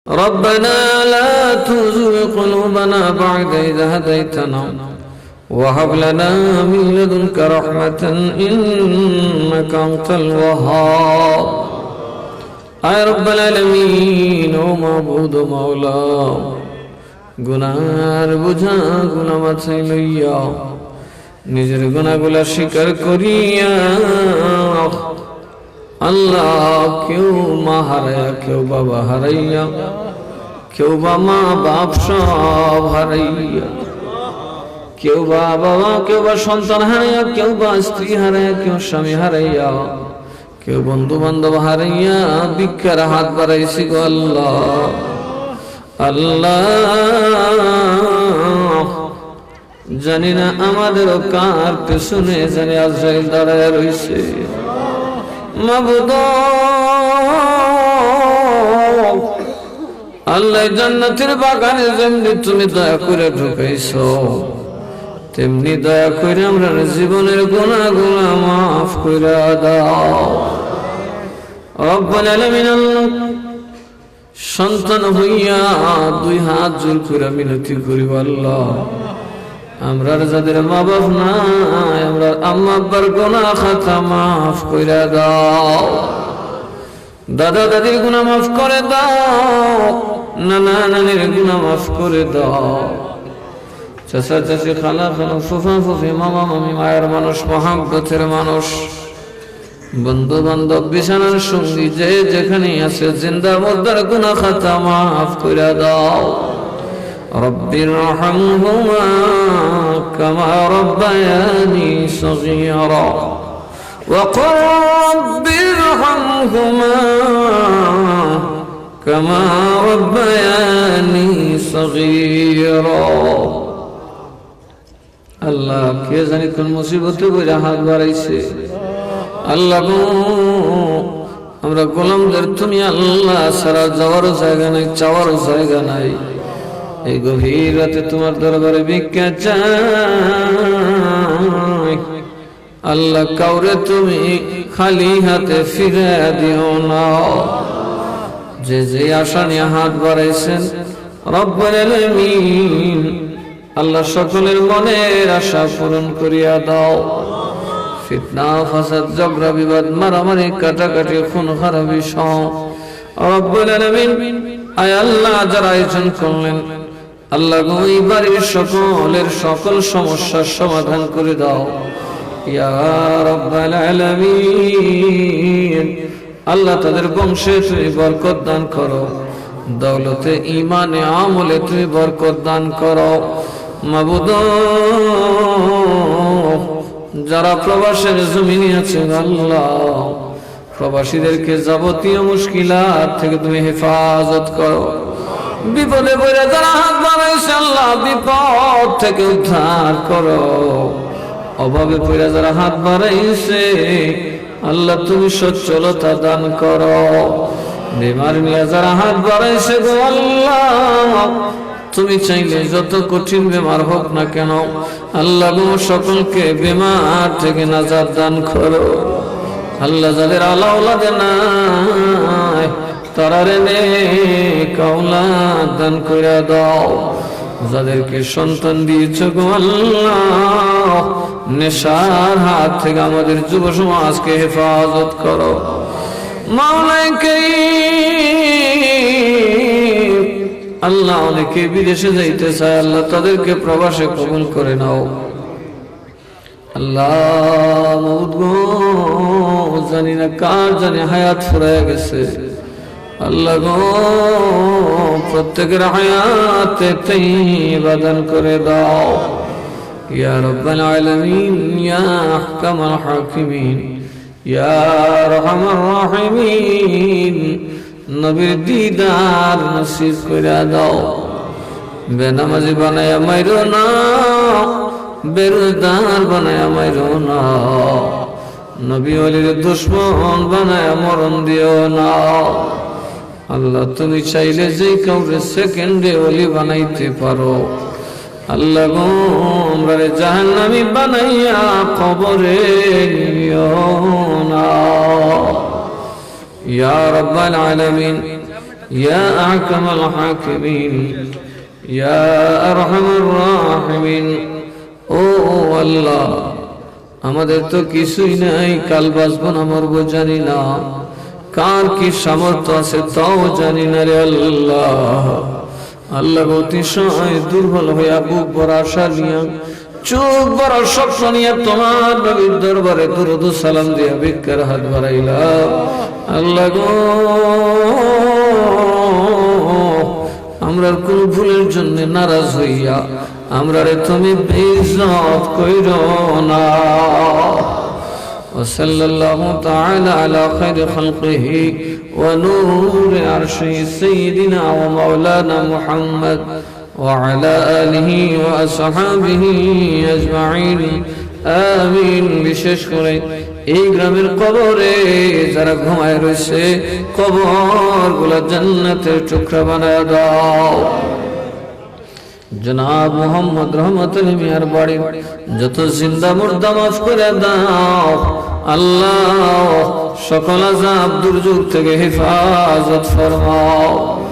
ربنا لا تزغ قلوبنا بعد إذ هديتنا وهب لنا من لدنك رحمة إنك أنت الوهاب আয় রব্বাল আলামিন ও মাবুদ ও মাওলা গুনার বোঝা গুনাহ মাথায় লইয়া নিজের গুনাহগুলা স্বীকার করিয়া আল্লাহ কেউ মা হারাইয়া কেউ বাবা হারাইয়া কেউ বা মা বাপ সব হারাইয়া কেউ বা বাবা কেউ বা সন্তান হারাইয়া কেউ বা স্ত্রী হারাইয়া কেউ স্বামী হারাইয়া কেউ বন্ধু বান্ধব হারাইয়া ভিক্ষার হাত বাড়াইছি গো আল্লাহ আল্লাহ জানি না আমাদেরও কার পেছনে জানি আজরাইল দাঁড়ায় রইছে মাবুদ আল্লাহ জান্নাতের বাগানে যেমনি তুমি দয়া করে ঢুকাইছো তেমনি দয়া করে আমরা জীবনের গুনাহগুলো মাফ করে দাও রব্বুল আলামিন সন্তান হইয়া দুই হাত জোর করে মিনতি করি আল্লাহ আমরা যাদের মা বাপ নাই আমরা আম্মা আব্বার গুনাহ খাতা মাফ করে দাও দাদা দাদির গুনাহ মাফ করে দাও নানা নানির গুনাহ মাফ করে দাও চাচা চাচি খালা খালা ফুফা ফুফি মামা মামি মায়ের মানুষ মহাব্বতের মানুষ বন্ধু বান্ধব বিছানার সঙ্গী যে যেখানে আছে জিন্দা মুর্দার গুনাহ খাতা মাফ করে দাও রব্বির রহমহুমা কামা রব্বায়ানি সগীরা ওয়া ক্বর রব্বির রহমহুমা কামা রব্বায়ানি সগীরা আল্লাহ কে জানি কোন মুসিবতে বইরা হাত বাড়াইছে আল্লাহ গো আমরা গোলামদের তুমি আল্লাহ সারা যাওয়ার জায়গা নাই চাওয়ার জায়গা নাই এই গভীর রাতে তোমার দরবারে ভিক্ষা চাই আল্লাহ কাউরে তুমি খালি হাতে ফিরে দিও না যে যে আশা নিয়ে হাত বাড়াইছেন রব্বুল আলামিন আল্লাহ সকলের মনের আশা পূরণ করিয়া দাও ফিতনা ফাসাদ ঝগড়া বিবাদ মারামারি কাটাকাটি খুন খারাপি সহ রব্বুল আলামিন আয় আল্লাহ যারা আয়োজন করলেন আল্লাহ গো এই বাড়ির সকলের সকল সমস্যার সমাধান করে দাও ইয়া রব্বাল আলামিন আল্লাহ তাদের বংশে তুমি বরকত দান করো দৌলতে ঈমানে আমলে তুমি বরকত দান করো মাবুদ যারা প্রবাসের জমিনে আছেন আল্লাহ প্রবাসীদেরকে যাবতীয় মুশকিলাত থেকে তুমি হেফাজত করো বিপদে পড়ে যারা হাত বাড়াইছে আল্লাহ বিপদ থেকে উদ্ধার করো অভাবে পড়ে যারা হাত বাড়াইছে আল্লাহ তুমি সচ্ছলতা দান করো বেমার নিয়ে যারা হাত বাড়াইছে গো আল্লাহ তুমি চাইলে যত কঠিন বেমার হোক না কেন আল্লাহ গো সকলকে বেমার থেকে নাজাত দান করো আল্লাহ যাদের আওলাদ নাই তারারে নেক আওলাদ দান করে দাও যাদেরকে সন্তান দিয়েছো গো আল্লাহ নেশার হাত থেকে আমাদের যুব সমাজকে হেফাজত করো মাওলানা কারীম আল্লাহ অনেকে বিদেশে যাইতে চায় আল্লাহ তাদেরকে প্রবাসে কবুল করে নাও আল্লাহ মাবুদ গো জানি না কার জানি হায়াত ফুরায় গেছে আল্লাহ গো প্রত্যেকের হায়াতে তাইয়্যিবা দান করে দাও ইয়া রাব্বাল আলামিন ইয়া আহকামাল হাকিমিন ইয়া আরহামার রাহিমিন নবীর দিদার নসিব করে দাও বেনামাজি বানায়া মাইরো না বেরোজগার বানায়া মাইরো না নবী ওলির দুশমন বানায়া মরণ দিও না আল্লাহ তুমি চাইলে যে কাউরে সেকেন্ডে ওলি বানাইতে পারো আল্লাহ গো আমরা জাহান্নামী বানাইয়া কবরে নিও না ইয়া রাব্বাল আলামিন ইয়া আহকামাল হাকিমিন ইয়া আরহামার রাহিমিন। ও আল্লাহ, আমাদের তো কিছুই নাই, কাল বাঁচবো না মরবো জানি না, কার কি সামর্থ্য আছে তাও জানি না রে আল্লাহ। আল্লাহ অতিশয় দুর্বল হইয়া বুক বড় আশা নিয়া চোখ বড় স্বপ্ন নিয়ে তোমার নবীর দরবারে দুরূদ ও সালাম দিয়া ভিক্ষার হাত বাড়াইলাম। আল্লাহ গো, আমরার কোন ভুলের জন্য নারাজ হইয়া আমরারে তুমি বেইজ্জত কইরো না। وصلى الله تعالى على خير خلقه ونور عرشه سيدنا ومولانا محمد وعلى آله وأصحابه أجمعين آمين। বিশেষ করে এই গ্রামের কবরে যারা ঘুমায় রয়েছে, কবরগুলো জান্নাতের টুকরা বানায় দাও। জনাব মোহাম্মদ রহমতুল মিয়ার বাড়ি যত জিন্দা মুর্দা মাফ করে দাও আল্লাহ। সকল আযাব দুর্যোগ থেকে হেফাজত ফরমাও।